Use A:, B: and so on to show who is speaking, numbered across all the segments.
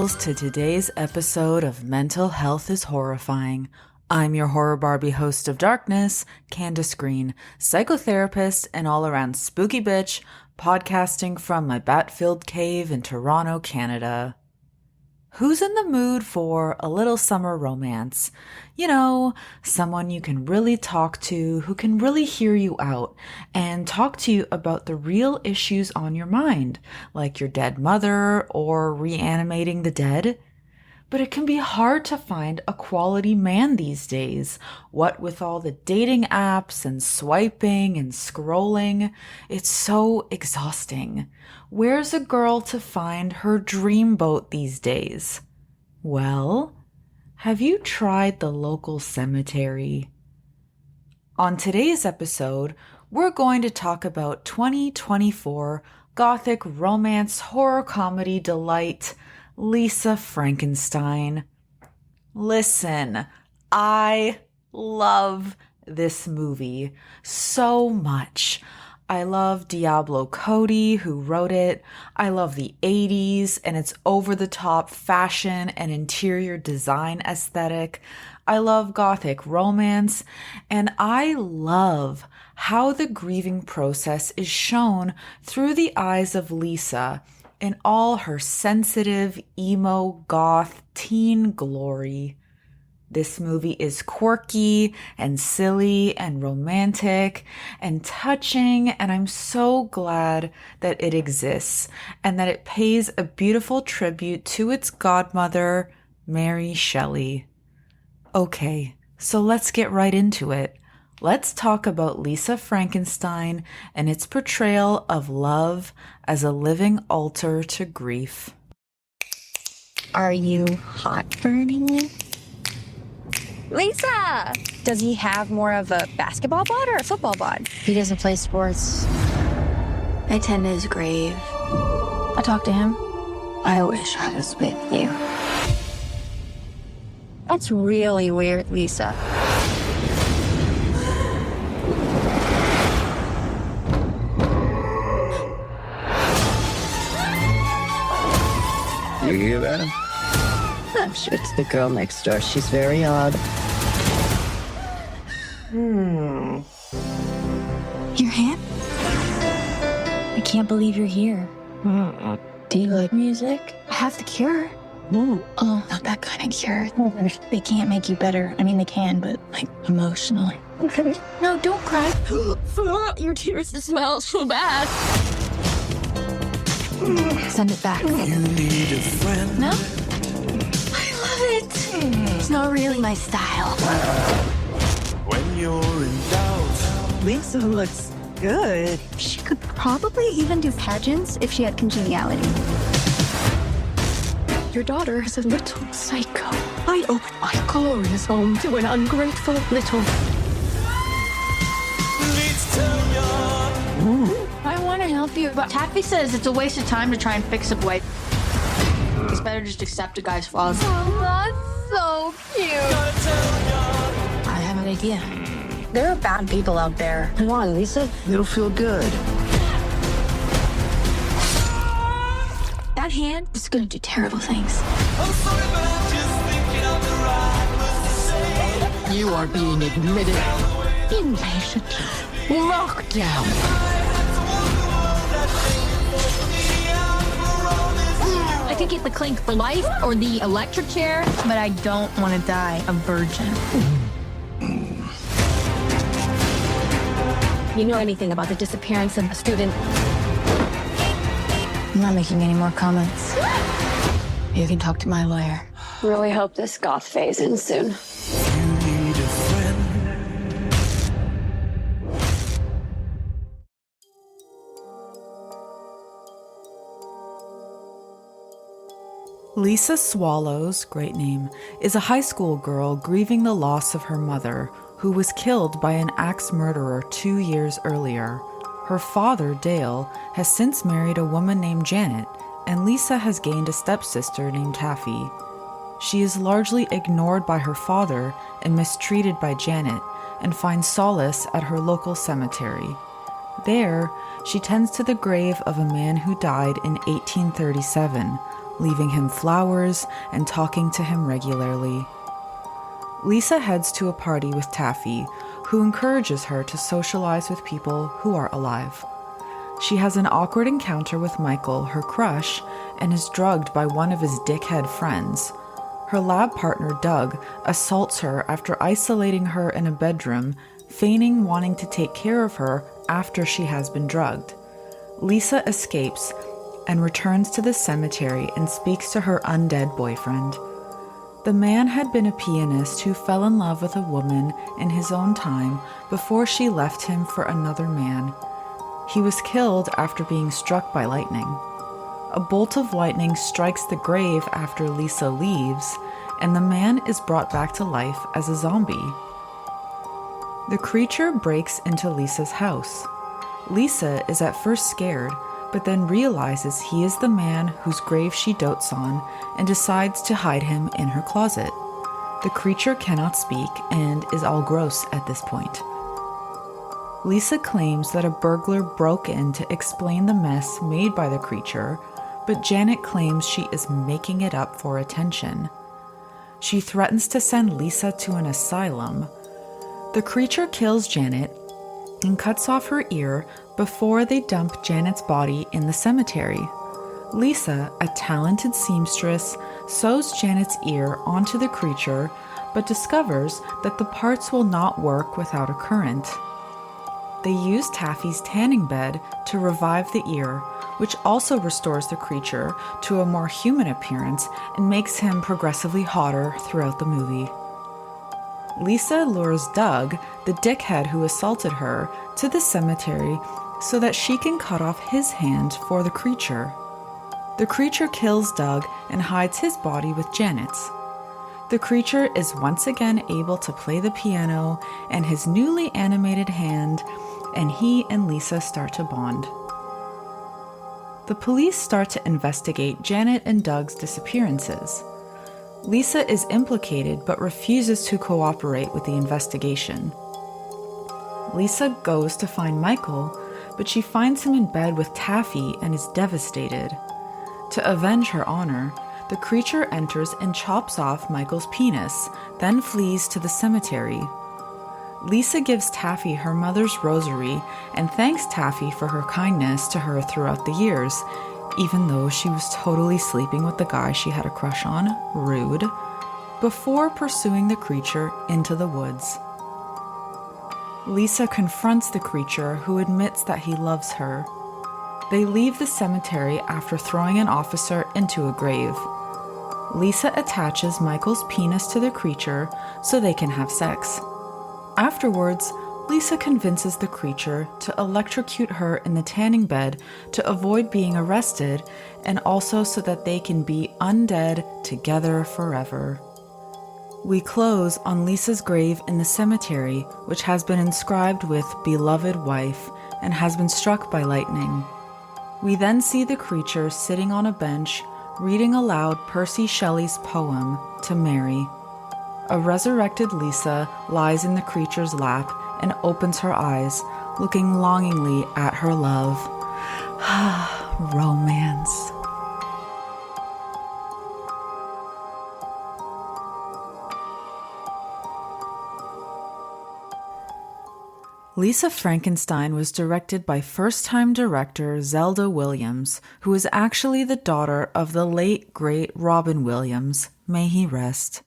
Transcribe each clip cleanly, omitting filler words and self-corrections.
A: tingles to today's episode of Mental Health is Horrifying. I'm your Horror Barbie host of darkness, Candace Green, psychotherapist and all-around spooky bitch, podcasting from my bat-filled cave in Toronto, Canada. Who's in the mood for a little summer romance? You know, someone you can really talk to, who can really hear you out, and talk to you about the real issues on your mind, like your dead mother or reanimating the dead. But it can be hard to find a quality man these days. What with all the dating apps and swiping and scrolling, it's so exhausting. Where's a girl to find her dream boat these days? Well, have you tried the local cemetery? On today's episode, we're going to talk about 2024 gothic romance horror comedy delight, Lisa Frankenstein. Listen, I love this movie so much. I love Diablo Cody, who wrote it. I love the 80s and its over-the-top fashion and interior design aesthetic. I love gothic romance, and I love how the grieving process is shown through the eyes of Lisa in all her sensitive, emo, goth, teen glory. This movie is quirky and silly and romantic and touching, and I'm so glad that it exists and that it pays a beautiful tribute to its godmother, Mary Shelley. Okay, so let's get right into it. Let's talk about Lisa Frankenstein and its portrayal of love as a living altar to grief.
B: Are you hot for me? Lisa! Does he have more of a basketball bod or a football bod?
C: He doesn't play sports. I tend to his grave. I talk to him. I wish I was with you.
B: That's really weird, Lisa.
D: You hear that?
C: I'm sure it's the girl next door. She's very odd. Your hand? I can't believe you're here. Do you like music? I have the cure. Oh, not that kind of cure. They can't make you better. I mean, they can, but, like, emotionally. No, don't cry. Your tears smell so bad. Send it back.
D: You need a friend.
C: No? I love it. It's not really my style.
D: When you're in doubt.
E: Lisa looks good.
F: She could probably even do pageants if she had congeniality. Your daughter is a little psycho. I opened my glorious home to an ungrateful little.
C: I want to help you, but Taffy says it's a waste of time to try and fix a boy. It's better just accept a guy's flaws.
B: Oh, that's so cute.
C: I have an idea.
B: There are bad people out there.
C: Come on, Lisa.
E: It'll feel good.
C: That hand is going to do terrible things.
E: You are being admitted inpatient. Lockdown.
C: I could get the clink for life or the electric chair, but I don't want to die a virgin. You know anything about the disappearance of a student? I'm not making any more comments. You can talk to my lawyer.
F: Really hope this goth phase ends soon.
D: You need a friend.
A: Lisa Swallows, great name, is a high school girl grieving the loss of her mother, who was killed by an axe murderer 2 years earlier. Her father, Dale, has since married a woman named Janet, and Lisa has gained a stepsister named Taffy. She is largely ignored by her father and mistreated by Janet, and finds solace at her local cemetery. There, she tends to the grave of a man who died in 1837, leaving him flowers and talking to him regularly. Lisa heads to a party with Taffy, who encourages her to socialize with people who are alive. She has an awkward encounter with Michael, her crush, and is drugged by one of his dickhead friends. Her lab partner, Doug, assaults her after isolating her in a bedroom, feigning wanting to take care of her after she has been drugged. Lisa escapes and returns to the cemetery and speaks to her undead boyfriend. The man had been a pianist who fell in love with a woman in his own time before she left him for another man. He was killed after being struck by lightning. A bolt of lightning strikes the grave after Lisa leaves, and the man is brought back to life as a zombie. The creature breaks into Lisa's house. Lisa is at first scared, but then realizes he is the man whose grave she dotes on and decides to hide him in her closet. The creature cannot speak and is all gross at this point. Lisa claims that a burglar broke in to explain the mess made by the creature, but Janet claims she is making it up for attention. She threatens to send Lisa to an asylum. The creature kills Janet and cuts off her ear before they dump Janet's body in the cemetery. Lisa, a talented seamstress, sews Janet's ear onto the creature, but discovers that the parts will not work without a current. They use Taffy's tanning bed to revive the ear, which also restores the creature to a more human appearance and makes him progressively hotter throughout the movie. Lisa lures Doug, the dickhead who assaulted her, to the cemetery so that she can cut off his hand for the creature. The creature kills Doug and hides his body with Janet's. The creature is once again able to play the piano and his newly animated hand, and he and Lisa start to bond. The police start to investigate Janet and Doug's disappearances. Lisa is implicated but refuses to cooperate with the investigation. Lisa goes to find Michael, but she finds him in bed with Taffy and is devastated. To avenge her honor, the creature enters and chops off Michael's penis, then flees to the cemetery. Lisa gives Taffy her mother's rosary and thanks Taffy for her kindness to her throughout the years, even though she was totally sleeping with the guy she had a crush on, rude, before pursuing the creature into the woods. Lisa confronts the creature, who admits that he loves her. They leave the cemetery after throwing an officer into a grave. Lisa attaches Michael's penis to the creature so they can have sex. Afterwards, Lisa convinces the creature to electrocute her in the tanning bed to avoid being arrested and also so that they can be undead together forever. We close on Lisa's grave in the cemetery, which has been inscribed with "Beloved Wife" and has been struck by lightning. We then see the creature sitting on a bench, reading aloud Percy Shelley's poem, "To Mary." A resurrected Lisa lies in the creature's lap and opens her eyes, looking longingly at her love. Romance. Lisa Frankenstein was directed by first-time director Zelda Williams, who is actually the daughter of the late, great Robin Williams. May he rest.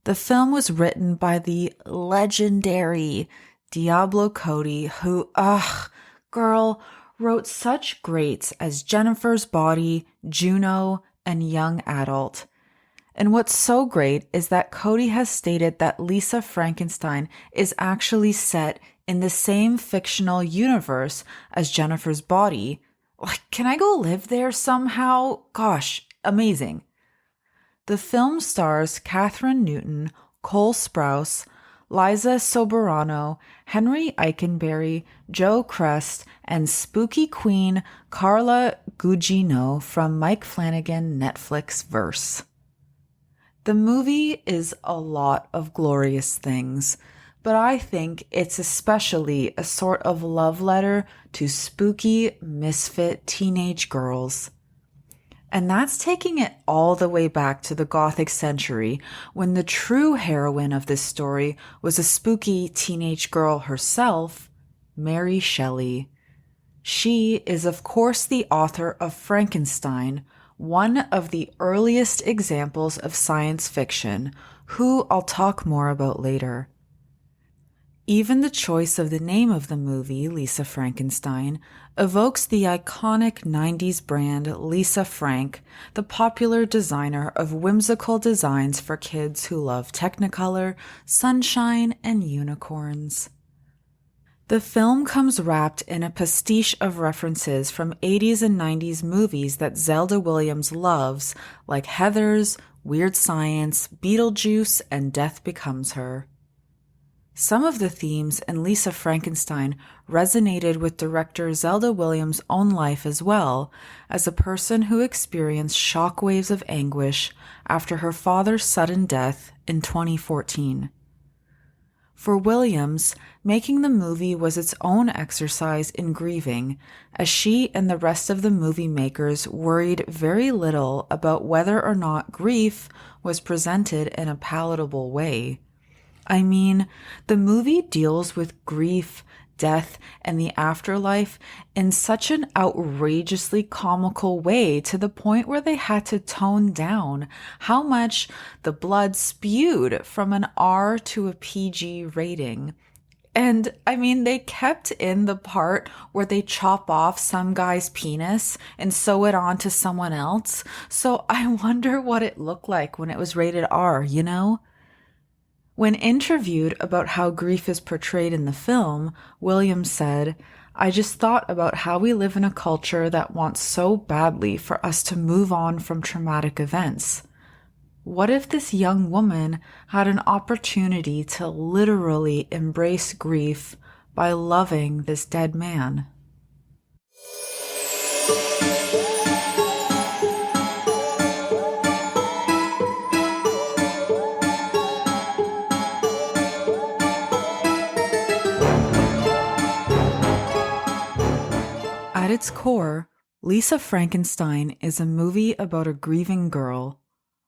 A: The film was written by the legendary Diablo Cody, who, wrote such greats as Jennifer's Body, Juno, and Young Adult. And what's so great is that Cody has stated that Lisa Frankenstein is actually set in the same fictional universe as Jennifer's Body. Like, can I go live there somehow? Gosh, amazing. The film stars Catherine Newton, Cole Sprouse, Liza Soberano, Henry Eikenberry, Joe Crest, and spooky queen Carla Gugino from Mike Flanagan Netflix verse. The movie is a lot of glorious things, but I think it's especially a sort of love letter to spooky, misfit teenage girls. And that's taking it all the way back to the Gothic century, when the true heroine of this story was a spooky teenage girl herself, Mary Shelley. She is, of course, the author of Frankenstein, one of the earliest examples of science fiction, who I'll talk more about later. Even the choice of the name of the movie, Lisa Frankenstein, evokes the iconic 90s brand Lisa Frank, the popular designer of whimsical designs for kids who love Technicolor, sunshine, and unicorns. The film comes wrapped in a pastiche of references from 80s and 90s movies that Zelda Williams loves, like Heathers, Weird Science, Beetlejuice, and Death Becomes Her. Some of the themes in Lisa Frankenstein resonated with director Zelda Williams' own life as well, as a person who experienced shockwaves of anguish after her father's sudden death in 2014. For Williams, making the movie was its own exercise in grieving, as she and the rest of the movie makers worried very little about whether or not grief was presented in a palatable way. I mean, the movie deals with grief, death, and the afterlife in such an outrageously comical way, to the point where they had to tone down how much the blood spewed from an R to a PG rating. And I mean, they kept in the part where they chop off some guy's penis and sew it onto someone else. So I wonder what it looked like when it was rated R, you know? When interviewed about how grief is portrayed in the film, Williams said, "I just thought about how we live in a culture that wants so badly for us to move on from traumatic events. What if this young woman had an opportunity to literally embrace grief by loving this dead man?" At its core, Lisa Frankenstein is a movie about a grieving girl.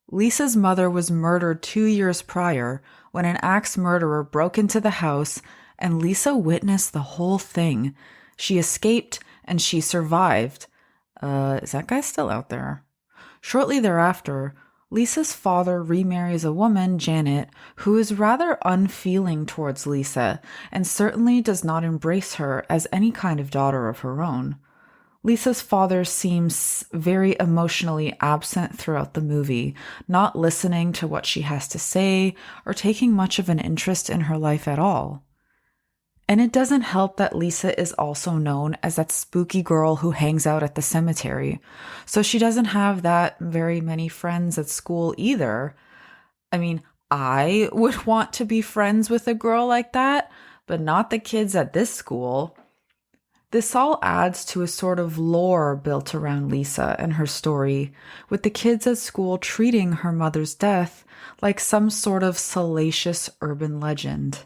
A: Lisa's mother was murdered 2 years prior when an axe murderer broke into the house, and Lisa witnessed the whole thing. She escaped and she survived. Is that guy still out there? Shortly thereafter, Lisa's father remarries a woman, Janet, who is rather unfeeling towards Lisa and certainly does not embrace her as any kind of daughter of her own. Lisa's father seems very emotionally absent throughout the movie, not listening to what she has to say or taking much of an interest in her life at all. And it doesn't help that Lisa is also known as that spooky girl who hangs out at the cemetery, so she doesn't have that very many friends at school either. I mean, I would want to be friends with a girl like that, but not the kids at this school. This all adds to a sort of lore built around Lisa and her story, with the kids at school treating her mother's death like some sort of salacious urban legend.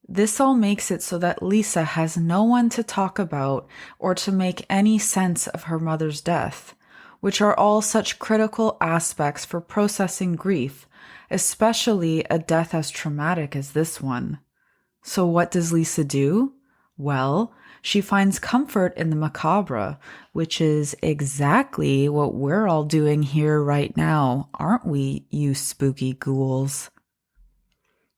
A: This all makes it so that Lisa has no one to talk about or to make any sense of her mother's death, which are all such critical aspects for processing grief, especially a death as traumatic as this one. So what does Lisa do? Well, she finds comfort in the macabre, which is exactly what we're all doing here right now, aren't we, you spooky ghouls?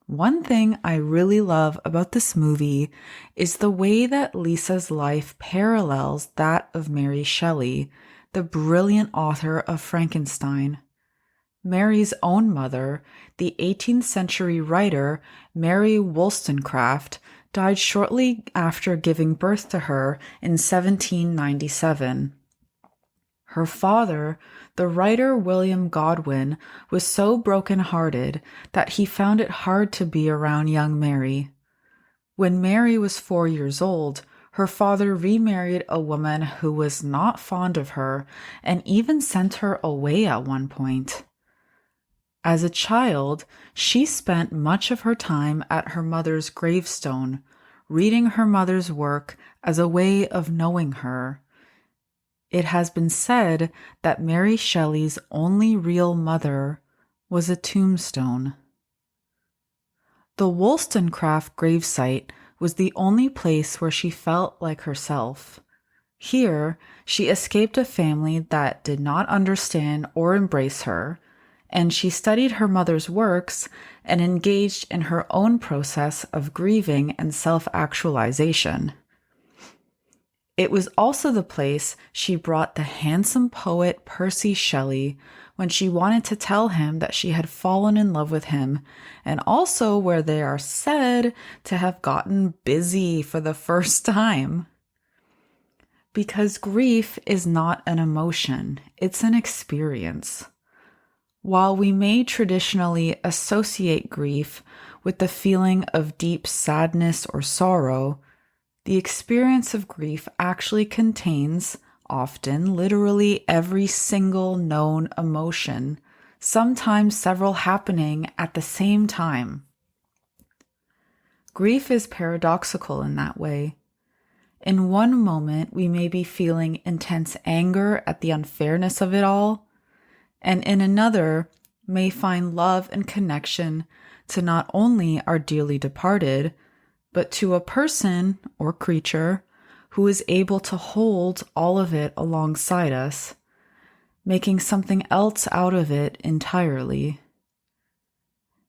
A: One thing I really love about this movie is the way that Lisa's life parallels that of Mary Shelley, the brilliant author of Frankenstein. Mary's own mother, the 18th century writer Mary Wollstonecraft, died shortly after giving birth to her in 1797. Her father, the writer William Godwin, was so broken-hearted that he found it hard to be around young Mary. When Mary was 4 years old, her father remarried a woman who was not fond of her and even sent her away at one point. As a child, she spent much of her time at her mother's gravestone, reading her mother's work as a way of knowing her. It has been said that Mary Shelley's only real mother was a tombstone. The Wollstonecraft gravesite was the only place where she felt like herself. Here, she escaped a family that did not understand or embrace her, and she studied her mother's works and engaged in her own process of grieving and self-actualization. It was also the place she brought the handsome poet Percy Shelley when she wanted to tell him that she had fallen in love with him, and also where they are said to have gotten busy for the first time. Because grief is not an emotion, it's an experience. While we may traditionally associate grief with the feeling of deep sadness or sorrow, the experience of grief actually contains, often literally every single known emotion, sometimes several happening at the same time. Grief is paradoxical in that way. In one moment, we may be feeling intense anger at the unfairness of it all, and in another, may find love and connection to not only our dearly departed, but to a person or creature who is able to hold all of it alongside us, making something else out of it entirely.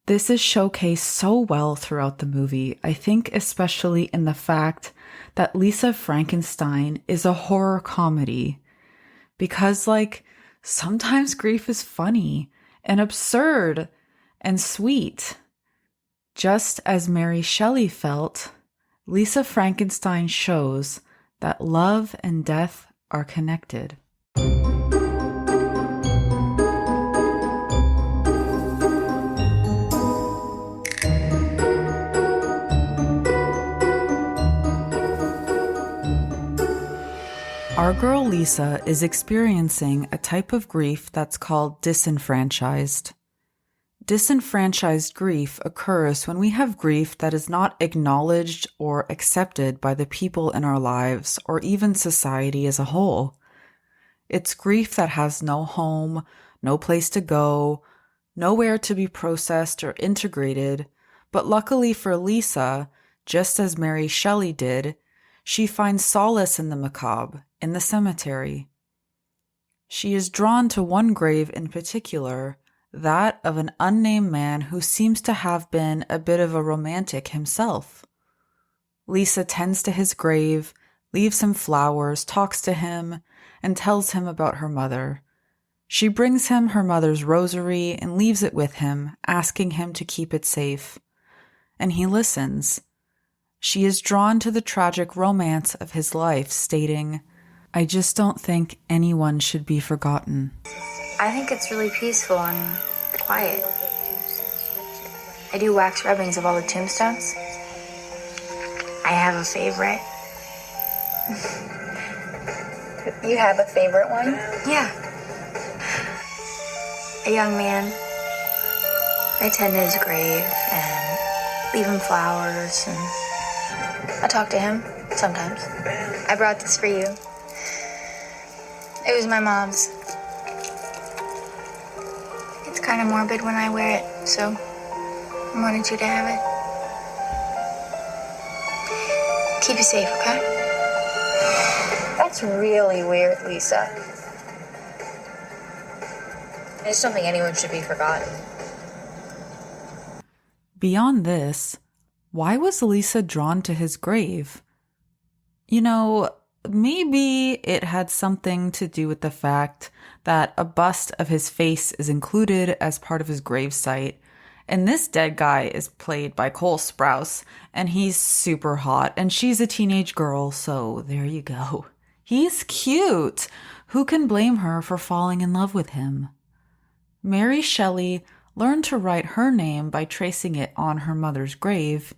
A: This is showcased so well throughout the movie, I think especially in the fact that Lisa Frankenstein is a horror comedy. Because, sometimes grief is funny and absurd and sweet. Just as Mary Shelley felt, Lisa Frankenstein shows that love and death are connected. Our girl Lisa is experiencing a type of grief that's called disenfranchised. Disenfranchised grief occurs when we have grief that is not acknowledged or accepted by the people in our lives or even society as a whole. It's grief that has no home, no place to go, nowhere to be processed or integrated, but luckily for Lisa, just as Mary Shelley did, she finds solace in the macabre, in the cemetery. She is drawn to one grave in particular, that of an unnamed man who seems to have been a bit of a romantic himself. Lisa tends to his grave, leaves him flowers, talks to him, and tells him about her mother. She brings him her mother's rosary and leaves it with him, asking him to keep it safe. And he listens. She is drawn to the tragic romance of his life, stating, "I just don't think anyone should be forgotten."
C: I think it's really peaceful and quiet. I do wax rubbings of all the tombstones. I have a favorite.
B: You have a favorite one?
C: Yeah. A young man. I tend to his grave and leave him flowers, and I talk to him sometimes.
B: I brought this for you.
C: It was my mom's. It's kind of morbid when I wear it, so I wanted you to have it. Keep it safe, okay?
B: That's really weird, Lisa. I just don't think anyone should be forgotten.
A: Beyond this, why was Lisa drawn to his grave? Maybe it had something to do with the fact that a bust of his face is included as part of his gravesite, and this dead guy is played by Cole Sprouse, and he's super hot, and she's a teenage girl, so there you go. He's cute. Who can blame her for falling in love with him? Mary Shelley learned to write her name by tracing it on her mother's grave,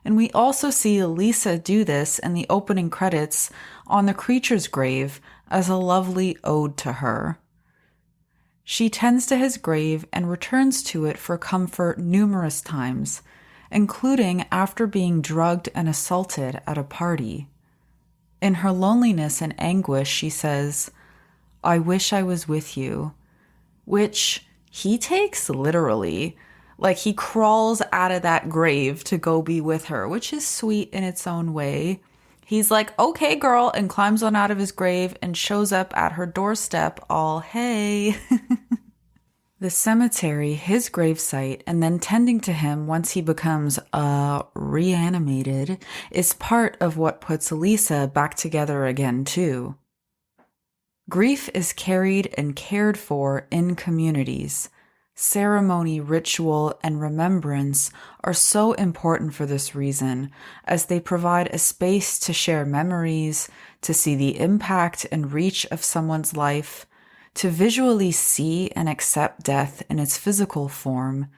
A: and we also see Lisa do this in the opening credits on the creature's grave as a lovely ode to her. She tends to his grave and returns to it for comfort numerous times, including after being drugged and assaulted at a party. In her loneliness and anguish, she says, I wish I was with you, which he takes literally. Like, he crawls out of that grave to go be with her, which is sweet in its own way. He's like, okay, girl, and climbs on out of his grave and shows up at her doorstep all, hey. The cemetery, his gravesite, and then tending to him once he becomes, reanimated, is part of what puts Lisa back together again, too. Grief is carried and cared for in communities. Ceremony, ritual, and remembrance are so important for this reason, as they provide a space to share memories, to see the impact and reach of someone's life, to visually see and accept death in its physical form,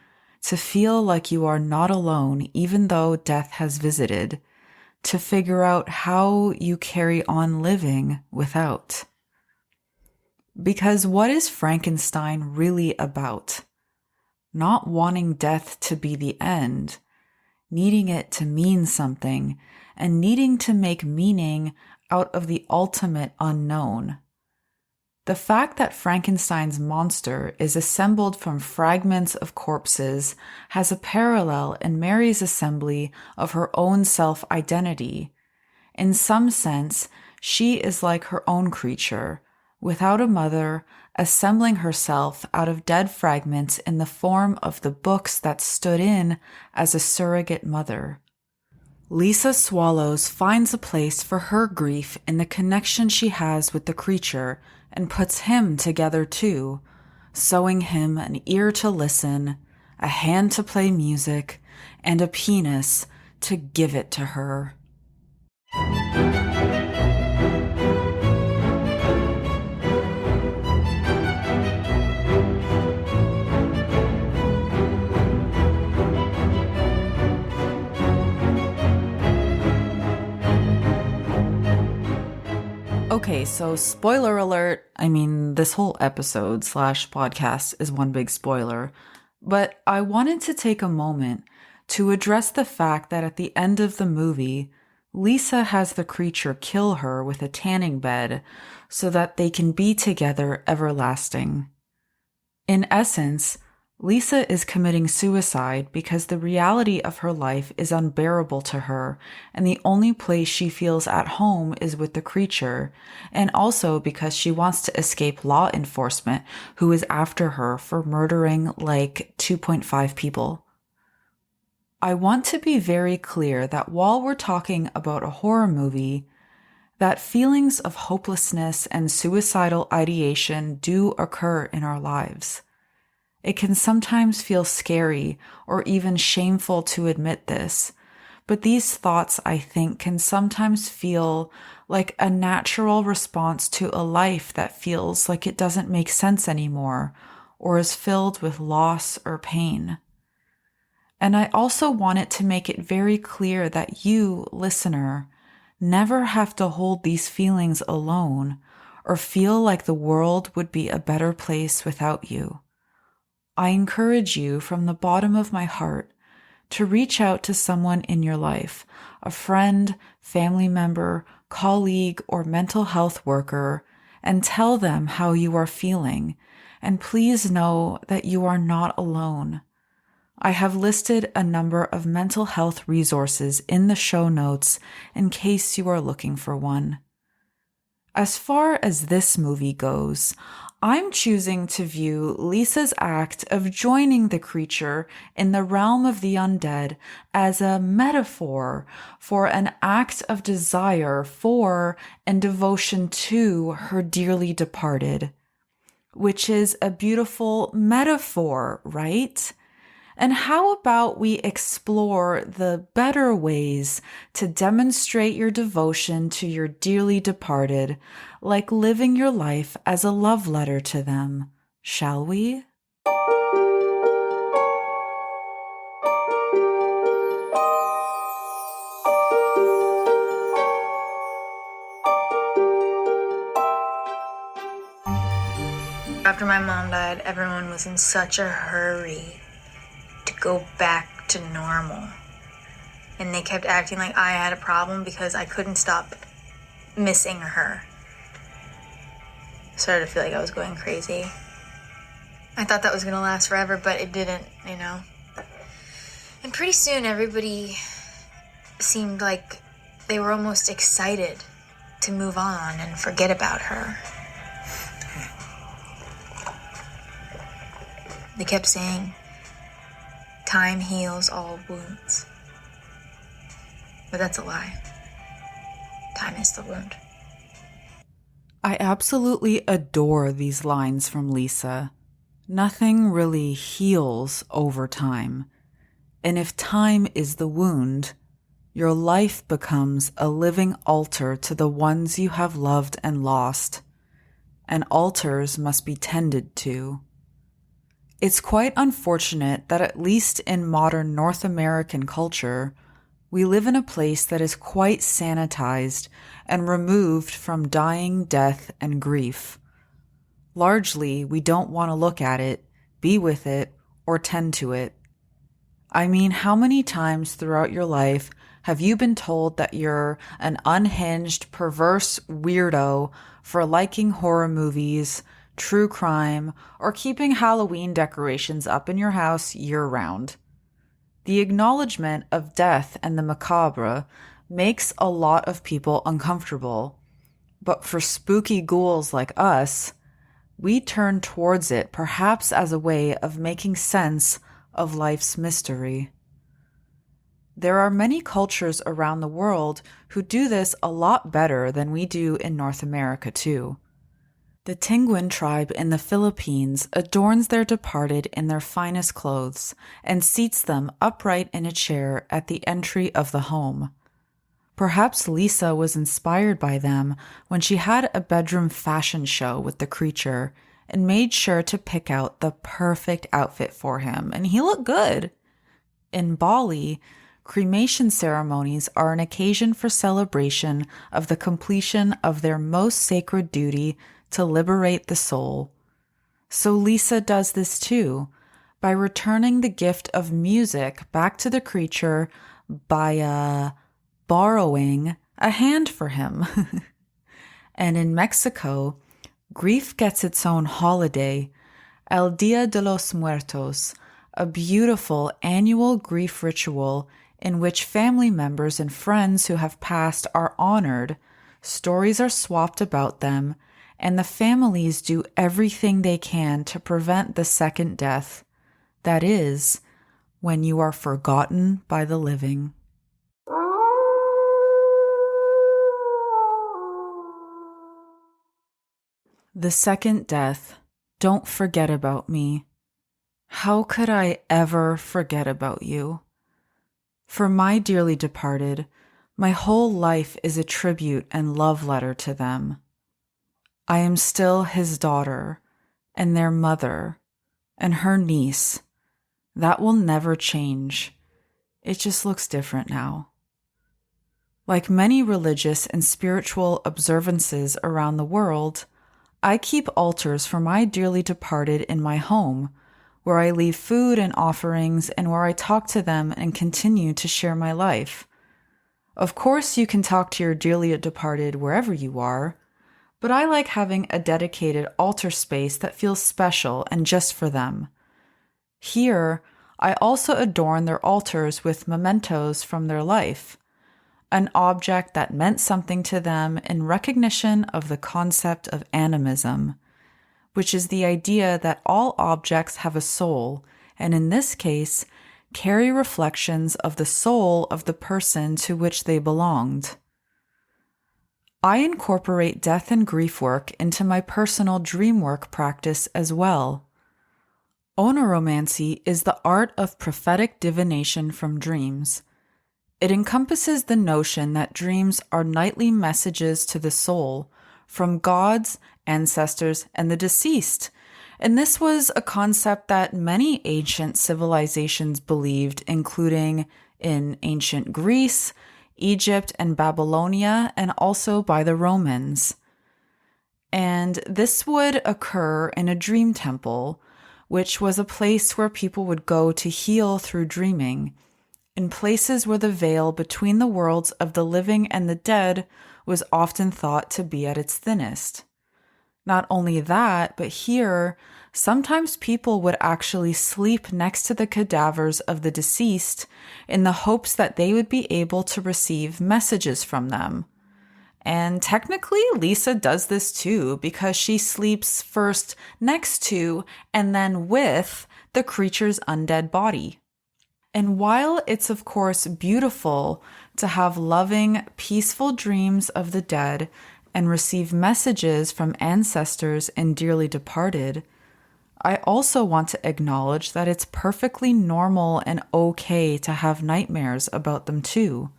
A: to feel like you are not alone even though death has visited, to figure out how you carry on living without. Because what is Frankenstein really about? Not wanting death to be the end, needing it to mean something, and needing to make meaning out of the ultimate unknown. The fact that Frankenstein's monster is assembled from fragments of corpses has a parallel in Mary's assembly of her own self-identity. In some sense, she is like her own creature, without a mother, assembling herself out of dead fragments in the form of the books that stood in as a surrogate mother. Lisa Swallows finds a place for her grief in the connection she has with the creature and puts him together too, sewing him an ear to listen, a hand to play music, and a penis to give it to her. Okay, so spoiler alert. I mean, this whole episode / podcast is one big spoiler, but I wanted to take a moment to address the fact that at the end of the movie, Lisa has the creature kill her with a tanning bed so that they can be together everlasting. In essence, Lisa is committing suicide because the reality of her life is unbearable to her, and the only place she feels at home is with the creature, and also because she wants to escape law enforcement who is after her for murdering like 2.5 people. I want to be very clear that while we're talking about a horror movie, that feelings of hopelessness and suicidal ideation do occur in our lives. It can sometimes feel scary or even shameful to admit this, but these thoughts, I think, can sometimes feel like a natural response to a life that feels like it doesn't make sense anymore or is filled with loss or pain. And I also wanted to make it very clear that you, listener, never have to hold these feelings alone or feel like the world would be a better place without you. I encourage you from the bottom of my heart to reach out to someone in your life, a friend, family member, colleague, or mental health worker, and tell them how you are feeling. And please know that you are not alone. I have listed a number of mental health resources in the show notes in case you are looking for one. As far as this movie goes, I'm choosing to view Lisa's act of joining the creature in the realm of the undead as a metaphor for an act of desire for and devotion to her dearly departed, which is a beautiful metaphor, right? And how about we explore the better ways to demonstrate your devotion to your dearly departed, like living your life as a love letter to them, shall we?
G: After my mom died, everyone was in such a hurry to go back to normal. And they kept acting like I had a problem because I couldn't stop missing her. started to feel like I was going crazy. I thought that was gonna last forever, but it didn't, And pretty soon everybody seemed like they were almost excited to move on and forget about her. They kept saying, time heals all wounds. But that's a lie. Time is the wound.
A: I absolutely adore these lines from Lisa. Nothing really heals over time. And if time is the wound, your life becomes a living altar to the ones you have loved and lost. And altars must be tended to. It's quite unfortunate that at least in modern North American culture, we live in a place that is quite sanitized and removed from dying, death, and grief. Largely, we don't want to look at it, be with it, or tend to it. I mean, how many times throughout your life have you been told that you're an unhinged, perverse weirdo for liking horror movies, true crime, or keeping Halloween decorations up in your house year-round? The acknowledgement of death and the macabre makes a lot of people uncomfortable, but for spooky ghouls like us, we turn towards it perhaps as a way of making sense of life's mystery. There are many cultures around the world who do this a lot better than we do in North America too. The Tinguin tribe in the Philippines adorns their departed in their finest clothes and seats them upright in a chair at the entry of the home. Perhaps Lisa was inspired by them when she had a bedroom fashion show with the creature and made sure to pick out the perfect outfit for him, and he looked good. In Bali, cremation ceremonies are an occasion for celebration of the completion of their most sacred duty to liberate the soul. So Lisa does this too, by returning the gift of music back to the creature by borrowing a hand for him. And in Mexico, grief gets its own holiday, El Dia de los Muertos, a beautiful annual grief ritual in which family members and friends who have passed are honored, stories are swapped about them, and the families do everything they can to prevent the second death, that is, when you are forgotten by the living. The second death. Don't forget about me. How could I ever forget about you? For my dearly departed, my whole life is a tribute and love letter to them. I am still his daughter, and their mother, and her niece. That will never change. It just looks different now. Like many religious and spiritual observances around the world, I keep altars for my dearly departed in my home, where I leave food and offerings and where I talk to them and continue to share my life. Of course, you can talk to your dearly departed wherever you are, but I like having a dedicated altar space that feels special and just for them. Here, I also adorn their altars with mementos from their life, an object that meant something to them in recognition of the concept of animism, which is the idea that all objects have a soul, and in this case, carry reflections of the soul of the person to which they belonged. I incorporate death and grief work into my personal dream work practice as well. Oneiromancy is the art of prophetic divination from dreams. It encompasses the notion that dreams are nightly messages to the soul from gods, ancestors, and the deceased. And this was a concept that many ancient civilizations believed, including in ancient Greece, Egypt, and Babylonia, and also by the Romans. And this would occur in a dream temple, which was a place where people would go to heal through dreaming, in places where the veil between the worlds of the living and the dead was often thought to be at its thinnest. Not only that, but here, sometimes people would actually sleep next to the cadavers of the deceased in the hopes that they would be able to receive messages from them. And technically, Lisa does this too, because she sleeps first next to and then with the creature's undead body. And while it's of course beautiful to have loving, peaceful dreams of the dead and receive messages from ancestors and dearly departed, I also want to acknowledge that it's perfectly normal and okay to have nightmares about them too.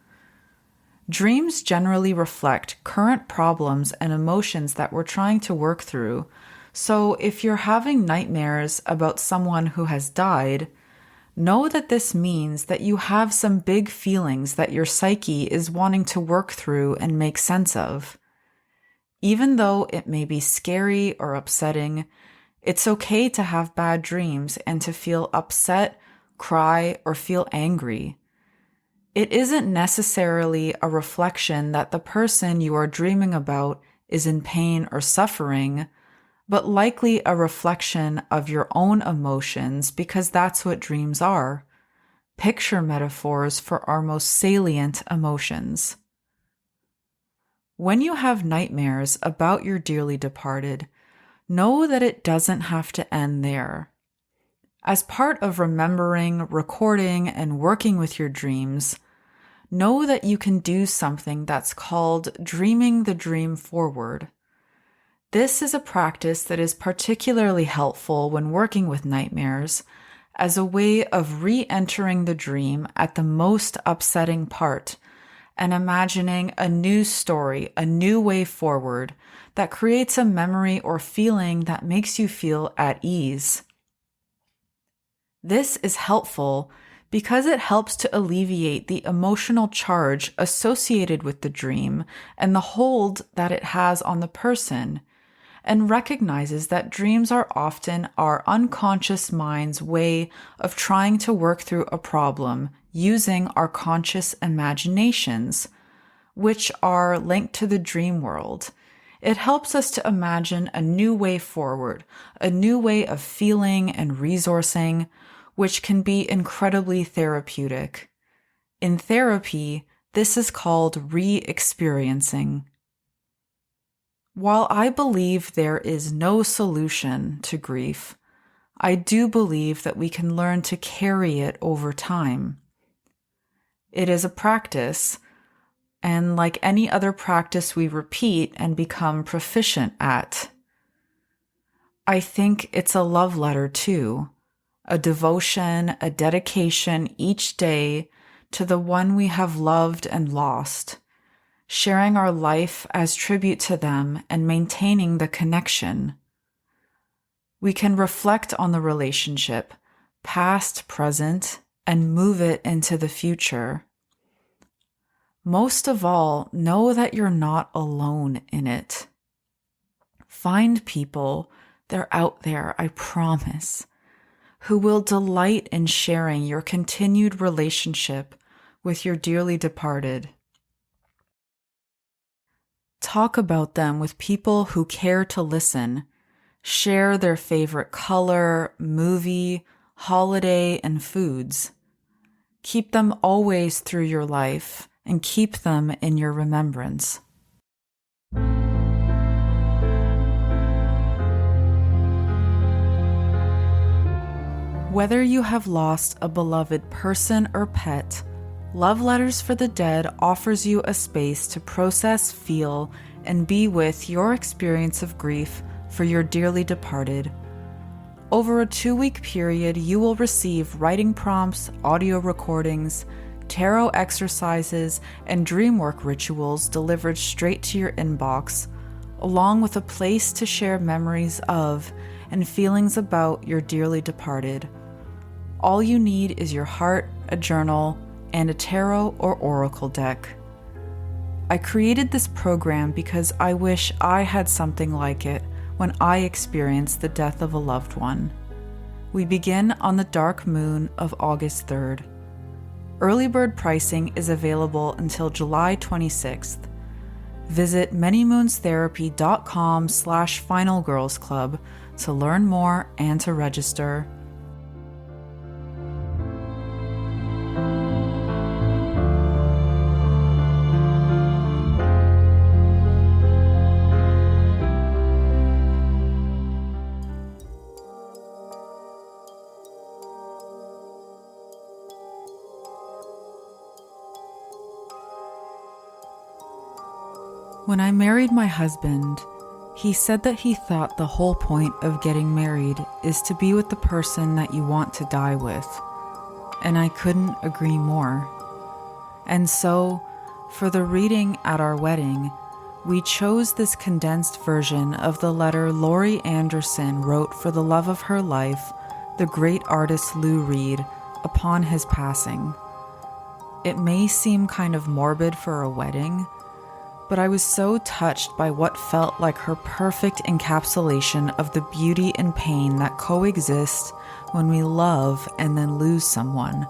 A: Dreams generally reflect current problems and emotions that we're trying to work through. So if you're having nightmares about someone who has died, know that this means that you have some big feelings that your psyche is wanting to work through and make sense of. Even though it may be scary or upsetting, it's okay to have bad dreams and to feel upset, cry, or feel angry. It isn't necessarily a reflection that the person you are dreaming about is in pain or suffering, but likely a reflection of your own emotions, because that's what dreams are. Picture metaphors for our most salient emotions. When you have nightmares about your dearly departed, know that it doesn't have to end there. As part of remembering, recording, and working with your dreams, know that you can do something that's called dreaming the dream forward. This is a practice that is particularly helpful when working with nightmares, as a way of re-entering the dream at the most upsetting part and imagining a new story, a new way forward that creates a memory or feeling that makes you feel at ease. This is helpful because it helps to alleviate the emotional charge associated with the dream and the hold that it has on the person, and recognizes that dreams are often our unconscious mind's way of trying to work through a problem using our conscious imaginations, which are linked to the dream world. It helps us to imagine a new way forward, a new way of feeling and resourcing, which can be incredibly therapeutic. In therapy, this is called re-experiencing. While I believe there is no solution to grief, I do believe that we can learn to carry it over time. It is a practice, and like any other practice, we repeat and become proficient at. I think it's a love letter too, a devotion, a dedication each day to the one we have loved and lost, sharing our life as tribute to them and maintaining the connection. We can reflect on the relationship, past, present, and move it into the future. Most of all, know that you're not alone in it. Find people, they're out there, I promise, who will delight in sharing your continued relationship with your dearly departed. Talk about them with people who care to listen. Share their favorite color, movie, holiday, and foods. Keep them always through your life and keep them in your remembrance. Whether you have lost a beloved person or pet, Love Letters for the Dead offers you a space to process, feel, and be with your experience of grief for your dearly departed. Over a 2-week period, you will receive writing prompts, audio recordings, tarot exercises, and dream work rituals delivered straight to your inbox, along with a place to share memories of and feelings about your dearly departed. All you need is your heart, a journal, and a tarot or oracle deck. I created this program because I wish I had something like it when I experienced the death of a loved one. We begin on the dark moon of August 3rd. Early bird pricing is available until July 26th. Visit manymoonstherapy.com/finalgirlsclub to learn more and to register. When I married my husband, he said that he thought the whole point of getting married is to be with the person that you want to die with. And I couldn't agree more. And so, for the reading at our wedding, we chose this condensed version of the letter Laurie Anderson wrote for the love of her life, the great artist Lou Reed, upon his passing. It may seem kind of morbid for a wedding, but I was so touched by what felt like her perfect encapsulation of the beauty and pain that coexist when we love and then lose someone.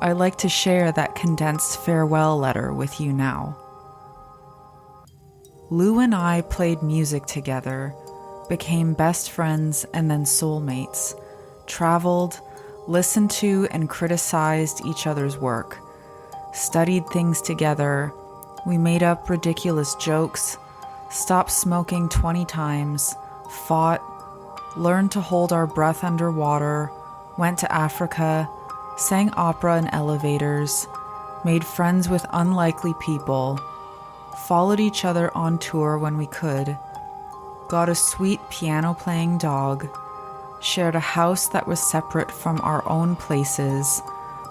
A: I like to share that condensed farewell letter with you now. Lou and I played music together, became best friends and then soulmates, traveled, listened to and criticized each other's work, studied things together. We made up ridiculous jokes, stopped smoking 20 times, fought, learned to hold our breath underwater, went to Africa, sang opera in elevators, made friends with unlikely people, followed each other on tour when we could, got a sweet piano-playing dog, shared a house that was separate from our own places,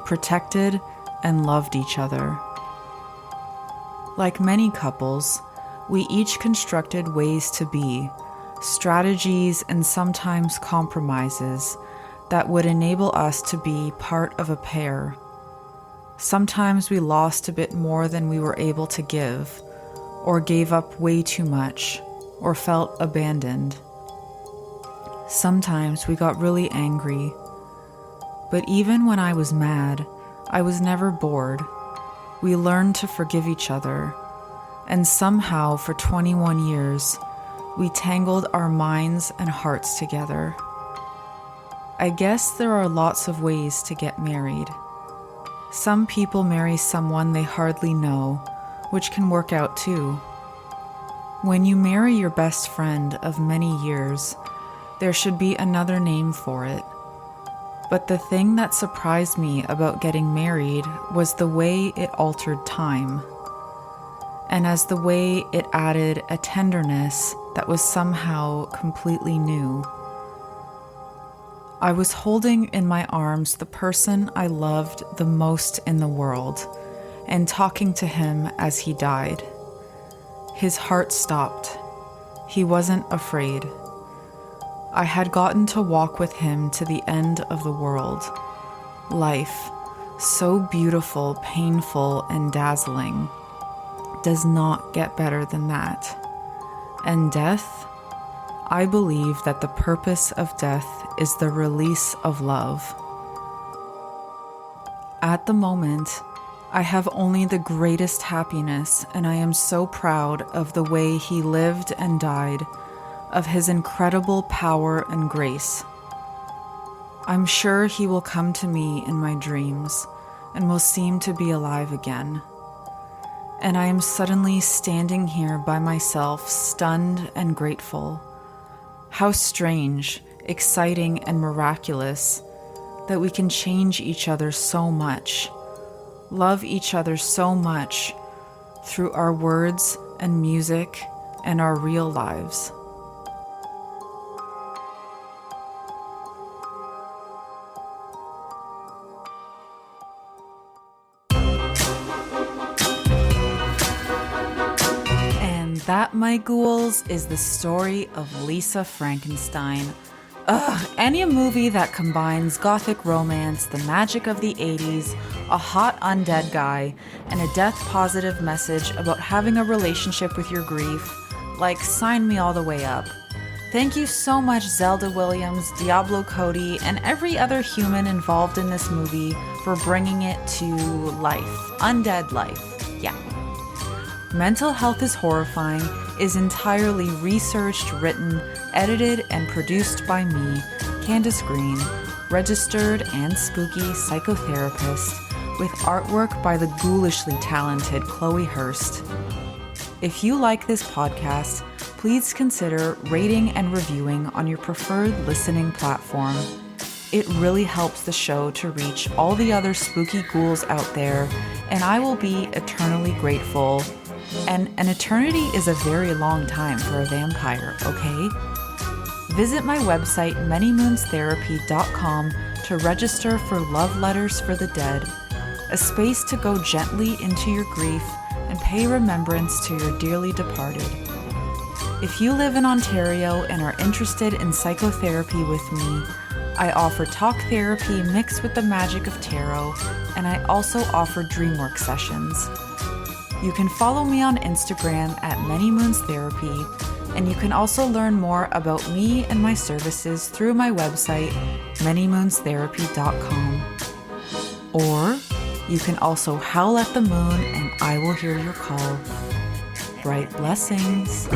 A: protected and loved each other. Like many couples, we each constructed ways to be, strategies and sometimes compromises that would enable us to be part of a pair. Sometimes we lost a bit more than we were able to give, or gave up way too much, or felt abandoned. Sometimes we got really angry, but even when I was mad, I was never bored. We learned to forgive each other, and somehow for 21 years, we tangled our minds and hearts together. I guess there are lots of ways to get married. Some people marry someone they hardly know, which can work out too. When you marry your best friend of many years, there should be another name for it. But the thing that surprised me about getting married was the way it altered time, and as the way it added a tenderness that was somehow completely new. I was holding in my arms the person I loved the most in the world, and talking to him as he died. His heart stopped. He wasn't afraid. I had gotten to walk with him to the end of the world. Life, so beautiful, painful, and dazzling, does not get better than that. And death, I believe that the purpose of death is the release of love. At the moment, I have only the greatest happiness, and I am so proud of the way he lived and died, of his incredible power and grace. I'm sure he will come to me in my dreams and will seem to be alive again. And I am suddenly standing here by myself, stunned and grateful. How strange, exciting, and miraculous that we can change each other so much, love each other so much through our words and music and our real lives. That, my ghouls, is the story of Lisa Frankenstein. Any movie that combines gothic romance, the magic of the 80s, a hot undead guy, and a death-positive message about having a relationship with your grief, like, sign me all the way up. Thank you so much, Zelda Williams, Diablo Cody, and every other human involved in this movie for bringing it to life. Undead life. Yeah. Mental Health is Horrifying is entirely researched, written, edited, and produced by me, Candace Green, registered and spooky psychotherapist, with artwork by the ghoulishly talented Chloe Hurst. If you like this podcast, please consider rating and reviewing on your preferred listening platform. It really helps the show to reach all the other spooky ghouls out there, and I will be eternally grateful. And an eternity is a very long time for a vampire, okay? Visit my website, manymoonstherapy.com, to register for Love Letters for the Dead, a space to go gently into your grief and pay remembrance to your dearly departed. If you live in Ontario and are interested in psychotherapy with me, I offer talk therapy mixed with the magic of tarot, and I also offer dreamwork sessions. You can follow me on Instagram at manymoonstherapy, and you can also learn more about me and my services through my website, manymoonstherapy.com. Or you can also howl at the moon and I will hear your call. Bright blessings.